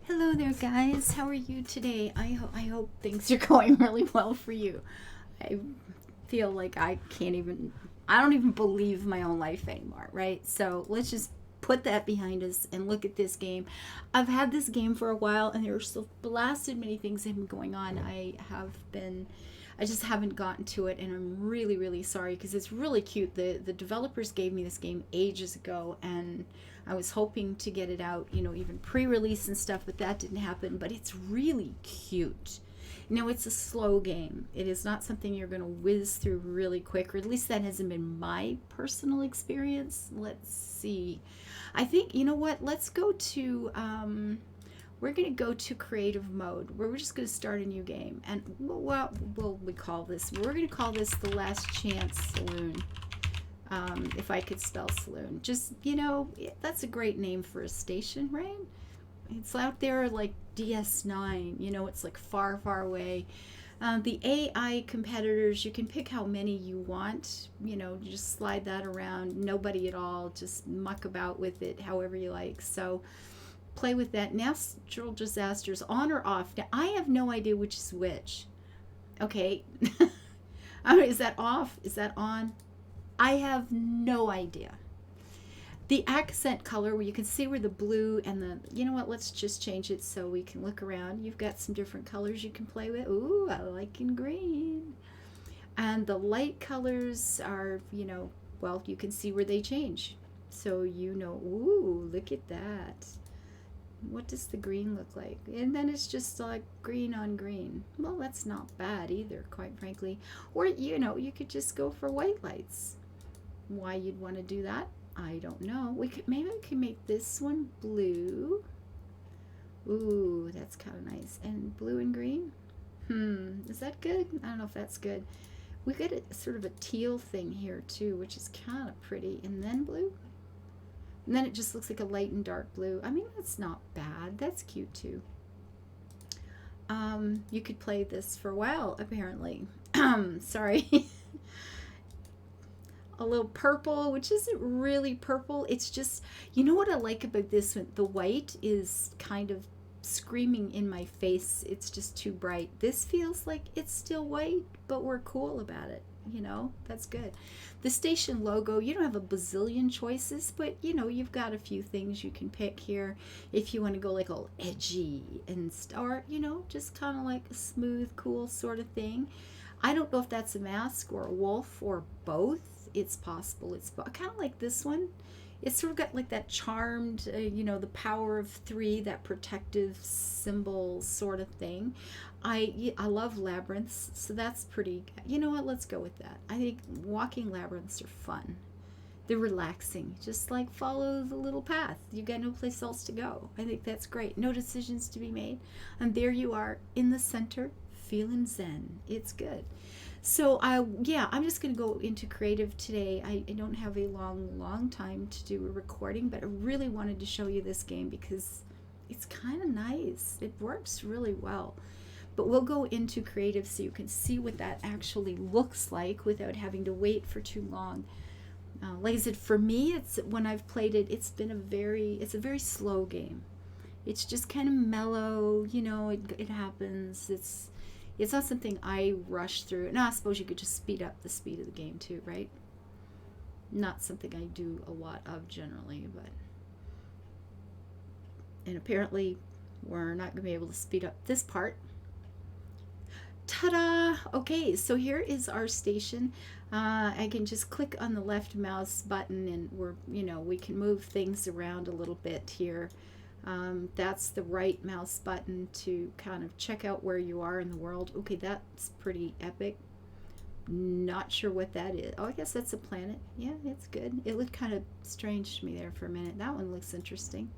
Hello there, guys. How are you today? I hope things are going really well for you. I feel like I don't even believe my own life anymore, right? So let's just put that behind us and look at this game. I've had this game for a while, and there are so blasted many things that have been going on. I just haven't gotten to it, and I'm really, really sorry because it's really cute. The developers gave me this game ages ago, and I was hoping to get it out, even pre-release and stuff, but that didn't happen. But it's really cute. Now, it's a slow game. It is not something you're going to whiz through really quick, or at least that hasn't been my personal experience. Let's see. I think, you know what? Let's go to we're going to go to creative mode, where we're just going to start a new game. And what will we call this? We're going to call this the Last Chance Saloon. If I could spell saloon. Just, that's a great name for a station, right? It's out there like DS9, it's like far, far away. The AI competitors, you can pick how many you want, just slide that around. Nobody at all, just muck about with it however you like. So play with that. Natural disasters, on or off. Now, I have no idea which is which. Okay. Is that off? Is that on? I have no idea. The accent color, where you can see where the blue and you know what, let's just change it so we can look around. You've got some different colors you can play with. Ooh, I like in green. And the light colors are, well, you can see where they change. So, ooh, look at that. What does the green look like? And then it's just like green on green. Well, that's not bad either, quite frankly. Or, you could just go for white lights. Why you'd want to do that, I don't know. Maybe we can make this one blue. Ooh, that's kind of nice. And blue and green. Is that good? I don't know if that's good. We got a sort of a teal thing here too, which is kind of pretty. And then blue. And then it just looks like a light and dark blue. I mean, that's not bad. That's cute too. You could play this for a while, apparently. Sorry. A little purple, which isn't really purple. It's just, what I like about this one? The white is kind of screaming in my face. It's just too bright. This feels like it's still white, but we're cool about it. That's good. The station logo, you don't have a bazillion choices, but you've got a few things you can pick here if you want to go like all edgy or just kind of like a smooth, cool sort of thing. I don't know if that's a mask or a wolf or both. It's possible. It's kind of like this one. It's sort of got like that charmed, the power of three, that protective symbol sort of thing. I love labyrinths, so that's pretty. You know what? Let's go with that. I think walking labyrinths are fun. They're relaxing. Just like follow the little path. You got no place else to go. I think that's great. No decisions to be made. And there you are in the center, feeling zen. It's good. So I'm just going to go into creative today. I don't have a long time to do a recording, but I really wanted to show you this game because it's kind of nice. It works really well. But we'll go into creative so you can see what that actually looks like without having to wait for too long. Like I said, for me, it's when I've played it, it's a very slow game. It's just kind of mellow, it happens. It's not something I rush through. Now, I suppose you could just speed up the speed of the game too, right? Not something I do a lot of generally, and apparently we're not going to be able to speed up this part. Ta-da! Okay, so here is our station. I can just click on the left mouse button and we can move things around a little bit here. That's the right mouse button to kind of check out where you are in the world. Okay, that's pretty epic. Not sure what that is. Oh, I guess that's a planet. Yeah, it's good. It looked kind of strange to me there for a minute. That one looks interesting.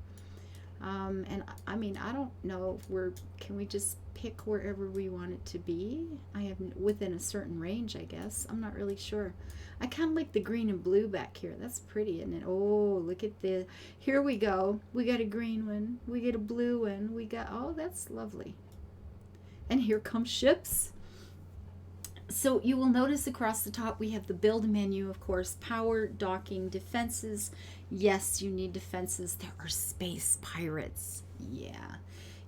And I mean, I don't know if can we just pick wherever we want it to be? I have within a certain range, I guess. I'm not really sure. I kind of like the green and blue back here. That's pretty, isn't it? Oh, look at here we go. We got a green one. We get a blue one. Oh, that's lovely. And here come ships. So you will notice across the top we have the build menu, of course, power, docking, defenses. Yes, you need defenses. There are space pirates. Yeah.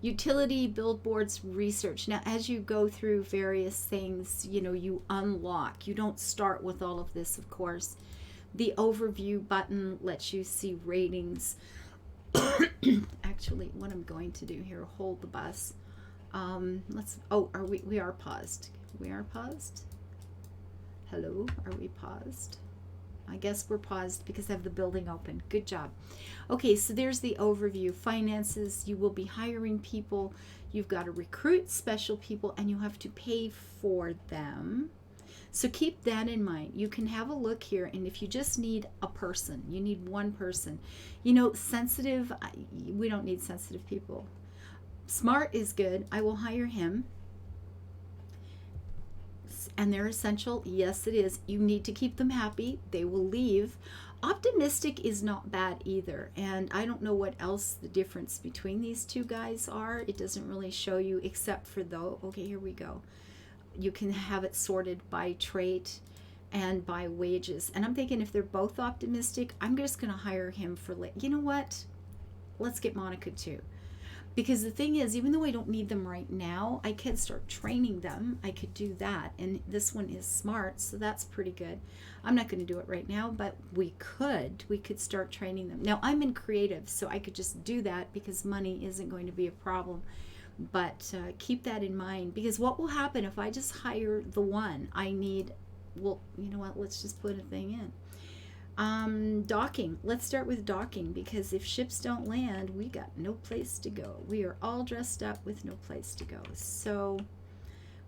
Utility, billboards, research. Now, as you go through various things, you unlock. You don't start with all of this, of course. The overview button lets you see ratings. Actually, what I'm going to do here, hold the bus. We are paused. We are paused. Hello, are we paused? I guess we're paused because I have the building open. Good job. Okay, so there's the overview. Finances, you will be hiring people. You've got to recruit special people and you have to pay for them. So keep that in mind. You can have a look here, and if you just need a person, you need one person. Sensitive, we don't need sensitive people. Smart is good. I will hire him. And they're essential. Yes, it is. You need to keep them happy. They will leave. Optimistic is not bad either. And I don't know what else the difference between these two guys are. It doesn't really show you, except for okay, here we go. You can have it sorted by trait and by wages. And I'm thinking if they're both optimistic, I'm just going to hire him for you know what? Let's get Monica too. Because the thing is, even though I don't need them right now, I can start training them. I could do that. And this one is smart, so that's pretty good. I'm not going to do it right now, but we could start training them. Now, I'm in creative, so I could just do that because money isn't going to be a problem. But keep that in mind, because what will happen if I just hire the one you know what, let's just put a thing in. Docking. Let's start with docking, because if ships don't land, we got no place to go. We are all dressed up with no place to go. So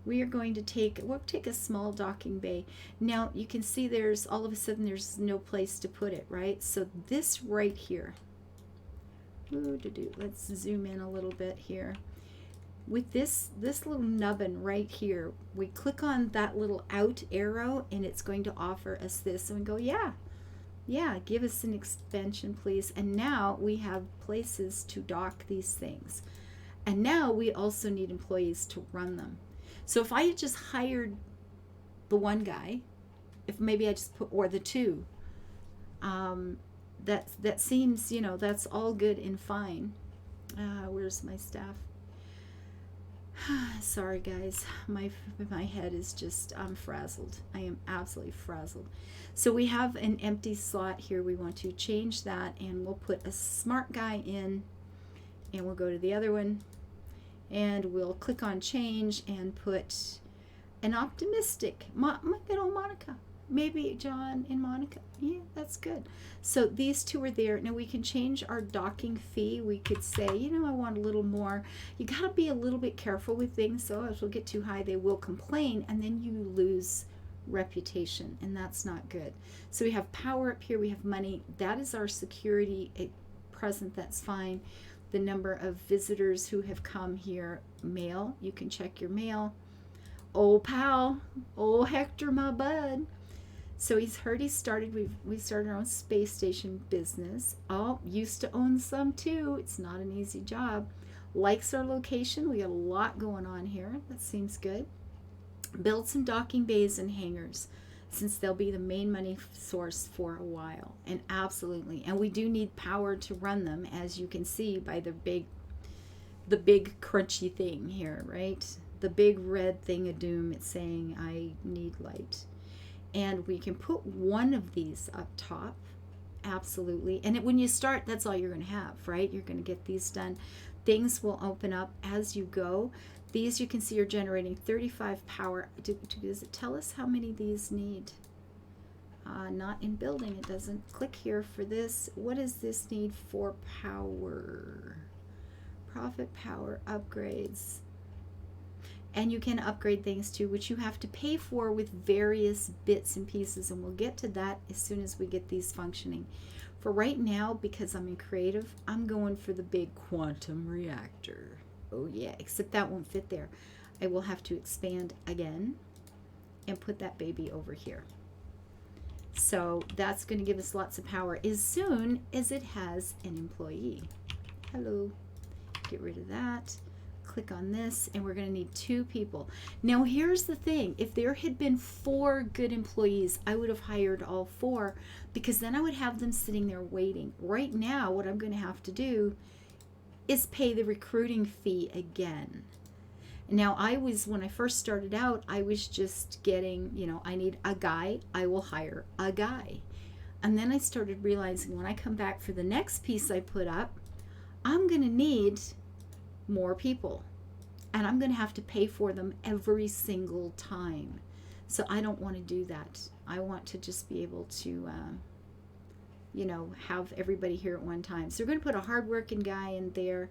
we are going to we'll take a small docking bay. Now you can see all of a sudden there's no place to put it, right? So this right here, let's zoom in a little bit here. With this little nubbin right here, we click on that little out arrow and it's going to offer us this, and we go, yeah, give us an expansion, please. And now we have places to dock these things. And now we also need employees to run them. So if I had just hired the one guy, if maybe I just put, or the two, that seems, that's all good and fine. Where's my staff? Sorry guys, my head is just, I'm frazzled. I am absolutely frazzled. So we have an empty slot here. We want to change that, and we'll put a smart guy in, and we'll go to the other one, and we'll click on change and put an optimistic, my good old Monica. Maybe John and Monica. Yeah, that's good. So these two are there. Now we can change our docking fee. We could say, I want a little more. You got to be a little bit careful with things. So if we get too high, they will complain, and then you lose reputation, and that's not good. So we have power up here. We have money. That is our security present. That's fine. The number of visitors who have come here. Mail. You can check your mail. Old pal. Old Hector, my bud. So we started our own space station business. Used to own some too. It's not an easy job. Likes our location. We got a lot going on here. That seems good. Build some docking bays and hangars, since they'll be the main money source for a while. And absolutely. And we do need power to run them, as you can see by the big crunchy thing here, right? The big red thing of doom. It's saying I need light. And we can put one of these up top, absolutely. And when you start, that's all you're going to have, right? You're going to get these done. Things will open up as you go. These, you can see, are generating 35 power. Does it tell us how many these need? Not in building. It doesn't. Click here for this. What does this need for power? Profit power upgrades. And you can upgrade things too, which you have to pay for with various bits and pieces. And we'll get to that as soon as we get these functioning. For right now, because I'm in creative, I'm going for the big quantum reactor. Oh yeah, except that won't fit there. I will have to expand again and put that baby over here. So that's going to give us lots of power as soon as it has an employee. Hello. Get rid of that. Click on this, and we're going to need 2 people. Now here's the thing. If there had been 4 good employees, I would have hired all 4, because then I would have them sitting there waiting. Right now, what I'm going to have to do is pay the recruiting fee again. Now, when I first started out, I was just getting, I need a guy, I will hire a guy. And then I started realizing when I come back for the next piece I put up, I'm going to need more people. And I'm going to have to pay for them every single time. So I don't want to do that. I want to just be able to, have everybody here at one time. So we're going to put a hardworking guy in there.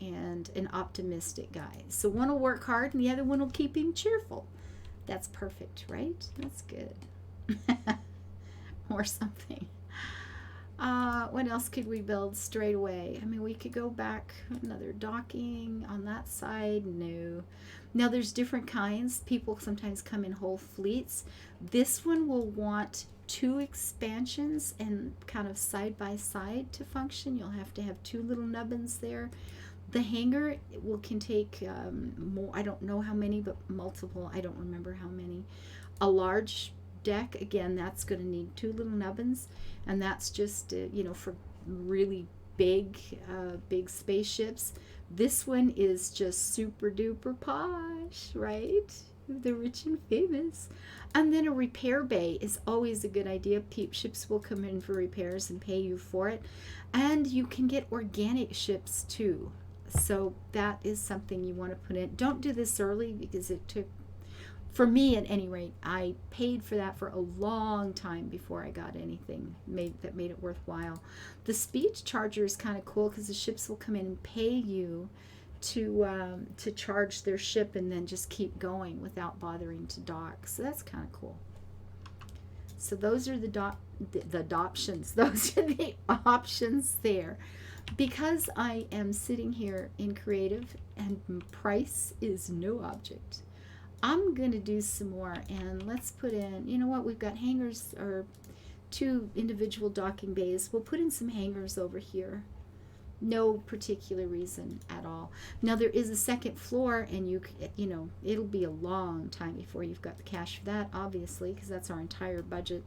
And an optimistic guy. So one will work hard and the other one will keep him cheerful. That's perfect, right? That's good. Or something. What else could we build straight away? I mean, we could go back another docking on that side. No. Now there's different kinds. People sometimes come in whole fleets. This one will want 2 expansions and kind of side by side to function. You'll have to have 2 little nubbins there. The hangar can take more, I don't know how many, but multiple, I don't remember how many. A large deck, again, that's going to need 2 little nubbins, and that's just, for really big spaceships. This one is just super duper posh, right? The rich and famous. And then a repair bay is always a good idea. Peep ships will come in for repairs and pay you for it. And you can get organic ships too. So that is something you want to put in. Don't do this early because it took, for me at any rate, I paid for that for a long time before I got anything that made it worthwhile. The speed charger is kind of cool because the ships will come in and pay you to charge their ship and then just keep going without bothering to dock. So that's kind of cool. So those are the adoptions. Those are the options there. Because I am sitting here in creative and price is no object, I'm going to do some more, and let's put in, we've got hangars or 2 individual docking bays. We'll put in some hangars over here. No particular reason at all. Now there is a 2nd floor, and it'll be a long time before you've got the cash for that, obviously, because that's our entire budget.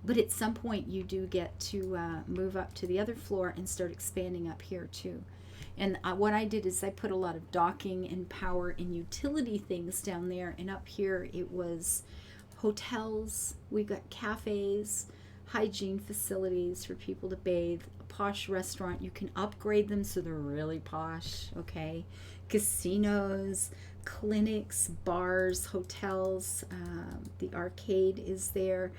But at some point you do get to move up to the other floor and start expanding up here too. And what I did is I put a lot of docking and power and utility things down there, and up here it was hotels, we got cafes, hygiene facilities for people to bathe, a posh restaurant. You can upgrade them so they're really posh, okay? Casinos, clinics, bars, hotels, the arcade is there.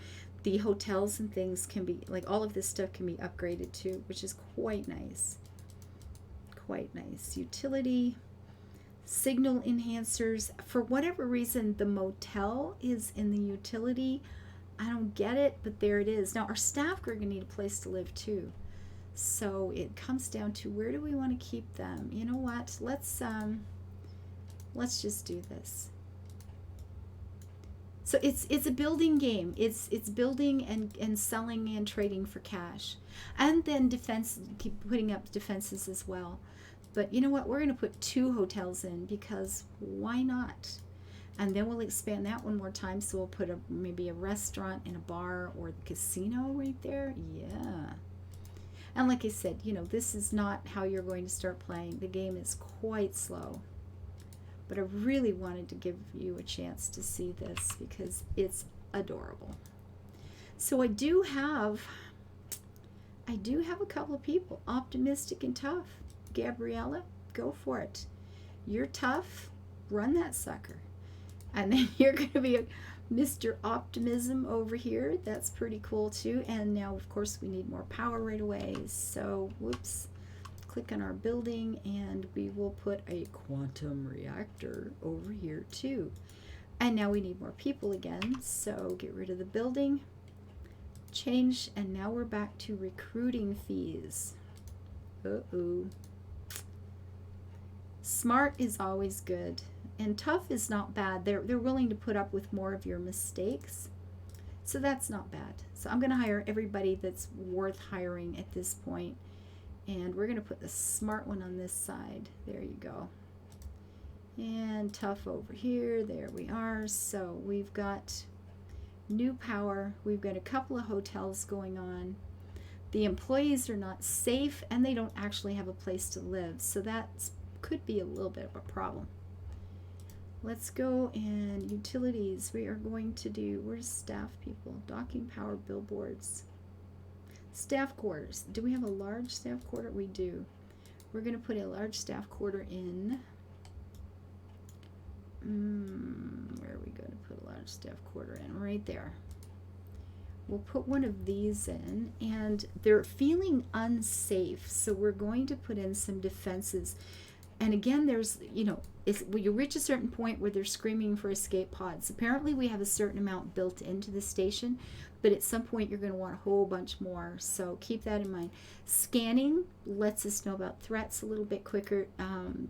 The hotels and things can be, all of this stuff can be upgraded too, which is quite nice. Quite nice. Utility, signal enhancers. For whatever reason, the motel is in the utility. I don't get it, but there it is. Now, our staff are going to need a place to live too. So it comes down to, where do we want to keep them? You know what? Let's just do this. So it's a building game. It's building and selling and trading for cash. And then defense, keep putting up defenses as well. But you know what? We're going to put 2 hotels in because why not? And then we'll expand that one more time. So we'll put maybe a restaurant and a bar or the casino right there. Yeah. And like I said, this is not how you're going to start playing. The game is quite slow. But I really wanted to give you a chance to see this because it's adorable. So I do have a couple of people, optimistic and tough. Gabriella, go for it. You're tough, run that sucker. And then you're going to be a Mr. Optimism over here. That's pretty cool too. And now, of course, we need more power right away. So, whoops. Click on our building, and we will put a quantum reactor over here too. And now we need more people again. So get rid of the building, change, and now we're back to recruiting fees. Uh-oh. Smart is always good. And tough is not bad. They're willing to put up with more of your mistakes. So that's not bad. So I'm going to hire everybody that's worth hiring at this point. And we're going to put the smart one on this side. There you go. And tough over here. There we are. So we've got new power. We've got a couple of hotels going on. The employees are not safe, and they don't actually have a place to live. So that could be a little bit of a problem. Let's go and utilities. We are going to do, where's staff people? Docking power billboards. Staff quarters. Do we have a large staff quarter? We do. We're going to put a large staff quarter in. Where are we going to put a large staff quarter in? Right there. We'll put one of these in, and they're feeling unsafe, so we're going to put in some defenses. And again, there's, you know, when you reach a certain point where they're screaming for escape pods. Apparently we have a certain amount built into the station, but at some point you're going to want a whole bunch more, so keep that in mind. Scanning lets us know about threats a little bit quicker.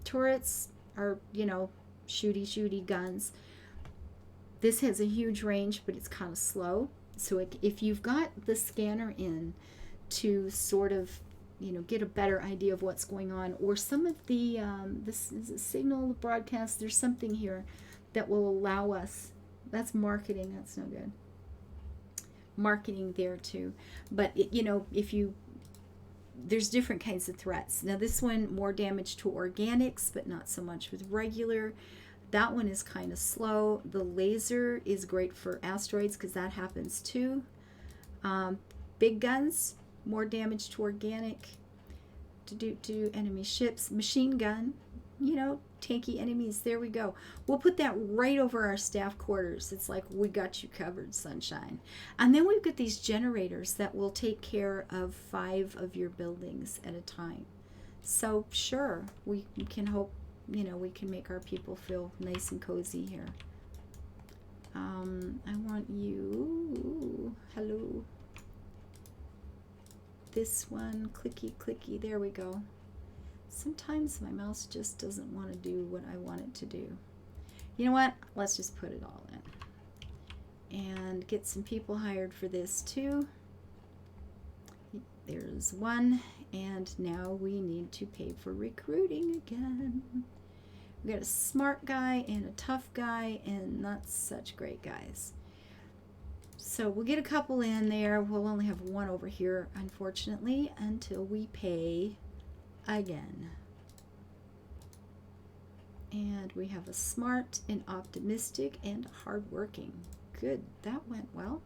Turrets are, you know, shooty guns. This has a huge range, but it's kind of slow. So if you've got the scanner in to sort of, you know, get a better idea of what's going on, or some of the this is a signal broadcast, there's something here that will allow us, that's marketing, that's no good, marketing there too. But you know, if you, there's different kinds of threats. Now this one, more damage to organics, but not so much with regular. That one is kind of slow. The laser is great for asteroids because that happens too. Big guns, more damage to organic, to enemy ships. Machine gun, you know, tanky enemies. There we go. We'll put that right over our staff quarters. It's like, we got you covered, sunshine. And then we've got these generators that will take care of 5 of your buildings at a time. So sure, we can hope, you know, we can make our people feel nice and cozy here. I want you, hello. This one, clicky, there we go. Sometimes my mouse just doesn't want to do what I want it to do. You know what? Let's just put it all in. And get some people hired for this too. There's one, and now we need to pay for recruiting again. We got a smart guy and a tough guy and not such great guys. So we'll get a couple in there. We'll only have one over here, unfortunately, until we pay again. And we have a smart and optimistic and hardworking. Good, that went well.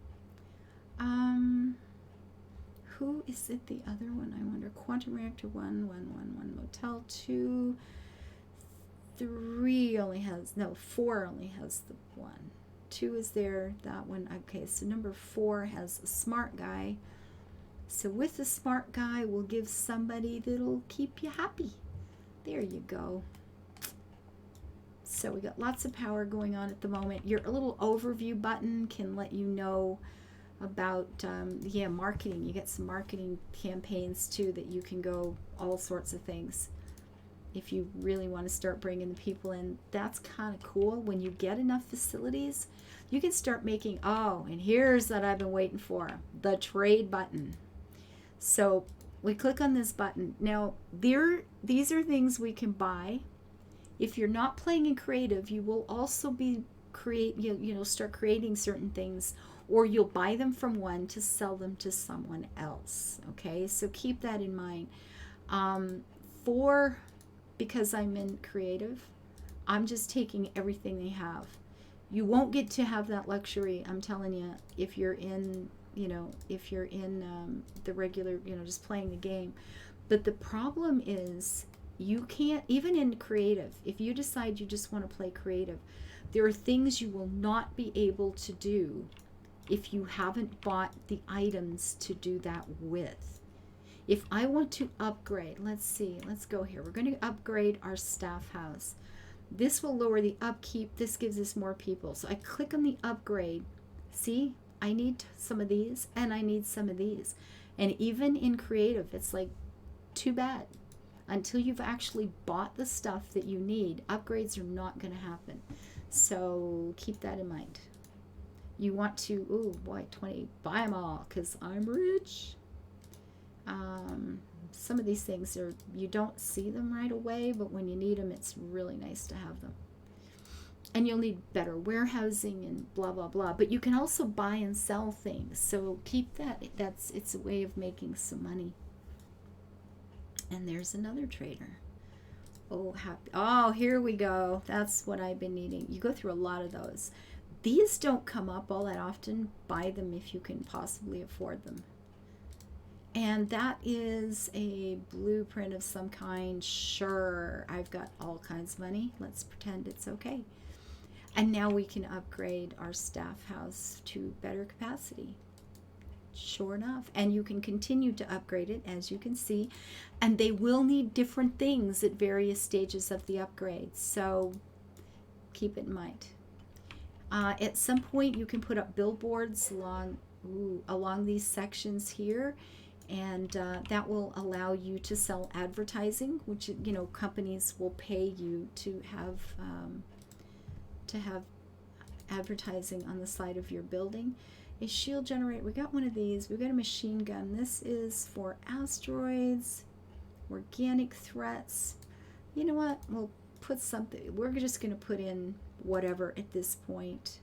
Who is it, the other one? I wonder. Quantum reactor 1, motel 2, 3 only has, no, 4 only has the 1. 2 is there, that one. Okay, so number 4 has a smart guy. So with the smart guy, we'll give somebody that'll keep you happy. There you go. So we got lots of power going on at the moment. Your little overview button can let you know about yeah, marketing. You get some marketing campaigns too that you can go all sorts of things if you really want to start bringing the people in. That's kind of cool. When you get enough facilities, you can start making, oh, and here's what I've been waiting for, the trade button. So we click on this button. Now these are things we can buy. If you're not playing in creative, you will also be start creating certain things, or you'll buy them from one to sell them to someone else. Okay, so keep that in mind. Because I'm in creative, I'm just taking everything they have. You won't get to have that luxury, I'm telling you, if you're in, the regular, just playing the game. But the problem is, you can't, even in creative, if you decide you just want to play creative, there are things you will not be able to do if you haven't bought the items to do that with. If I want to upgrade, let's see, let's go here. We're going to upgrade our staff house. This will lower the upkeep. This gives us more people. So I click on the upgrade. See, I need some of these and I need some of these. And even in creative, it's like, too bad. Until you've actually bought the stuff that you need, upgrades are not going to happen. So keep that in mind. You want to, oh boy, 20, buy them all because I'm rich. Some of these things you don't see them right away, but when you need them, it's really nice to have them. and you'll need better warehousing and blah blah blah, but you can also buy and sell things, so keep that. It's a way of making some money. And there's another trader. Oh, happy. Oh, here we go. That's what I've been needing. You go through a lot of those. These don't come up all that often. Buy them if you can possibly afford them. And that is a blueprint of some kind. Sure, I've got all kinds of money. Let's pretend it's okay. And now we can upgrade our staff house to better capacity. Sure enough. And you can continue to upgrade it, as you can see. And they will need different things at various stages of the upgrade. So keep it in mind. At some point, you can put up billboards along these sections here. And that will allow you to sell advertising, which, you know, companies will pay you to have advertising on the side of your building. A shield generator. We got one of these. We got a machine gun. This is for asteroids, organic threats. You know what? We'll put something. We're just going to put in whatever at this point.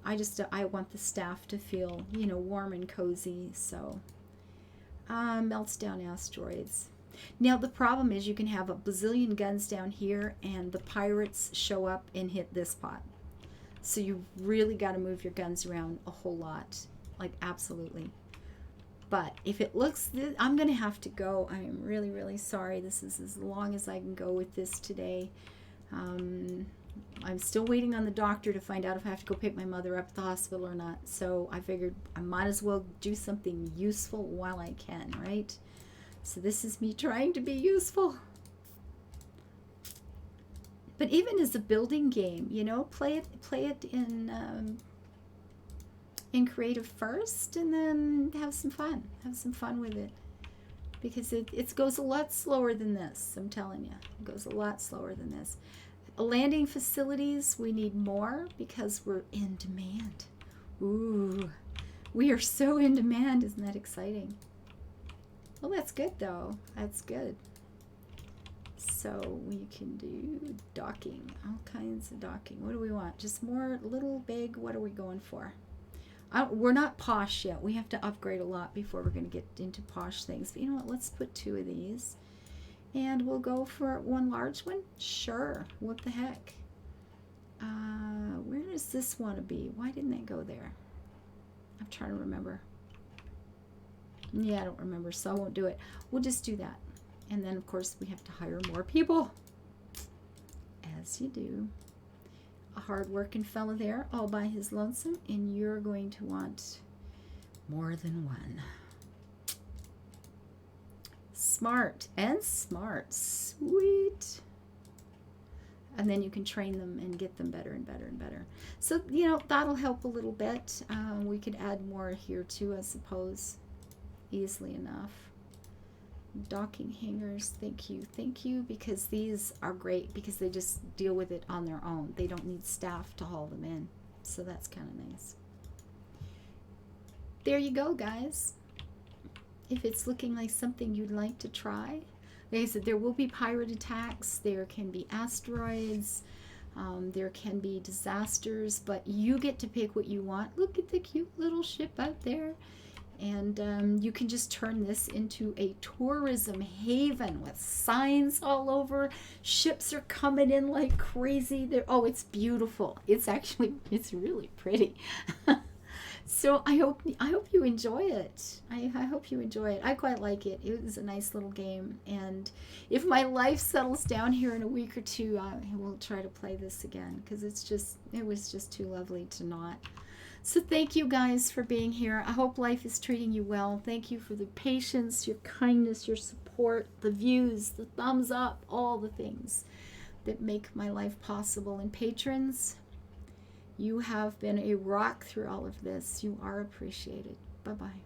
I want the staff to feel, you know, warm and cozy. So melts down asteroids. Now the problem is you can have a bazillion guns down here and the pirates show up and hit this pot. So you really got to move your guns around a whole lot, like absolutely. But if it looks, I'm going to have to go. I am really, really sorry. This is as long as I can go with this today. I'm still waiting on the doctor to find out if I have to go pick my mother up at the hospital or not. So I figured I might as well do something useful while I can, right? So this is me trying to be useful. But even as a building game, you know, play it in creative first, and then have some fun. Have some fun with it, because it goes a lot slower than this. I'm telling you, it goes a lot slower than this. Landing facilities, we need more because we're in demand. Ooh, we are so in demand. Isn't that exciting? Well, that's good though. That's good. So we can do docking, all kinds of docking. What do we want? Just more little, big? What are we going for? We're not posh yet. We have to upgrade a lot before we're going to get into posh things. But you know what? Let's put 2 of these. And we'll go for one large one? Sure. What the heck? Where does this want to be? Why didn't it go there? I'm trying to remember. Yeah, I don't remember, so I won't do it. We'll just do that. And then, of course, we have to hire more people. As you do. A hard-working fella there, all by his lonesome. And you're going to want more than one. Smart and smart. Sweet. And then you can train them and get them better and better and better. So, you know, that'll help a little bit. We could add more here too, I suppose. Easily enough. Docking hangers, thank you, because these are great because they just deal with it on their own. They don't need staff to haul them in. So that's kind of nice. There you go, guys. If it's looking like something you'd like to try, like I said, there will be pirate attacks, there can be asteroids, there can be disasters, but you get to pick what you want. Look at the cute little ship out there. And you can just turn this into a tourism haven with signs all over. Ships are coming in like crazy. Oh, it's beautiful. It's really pretty. So I hope you enjoy it. I hope you enjoy it. I quite like it. It was a nice little game. And if my life settles down here in a week or two, I will try to play this again because it was just too lovely to not. So thank you guys for being here. I hope life is treating you well. Thank you for the patience, your kindness, your support, the views, the thumbs up, all the things that make my life possible. And patrons, you have been a rock through all of this. You are appreciated. Bye-bye.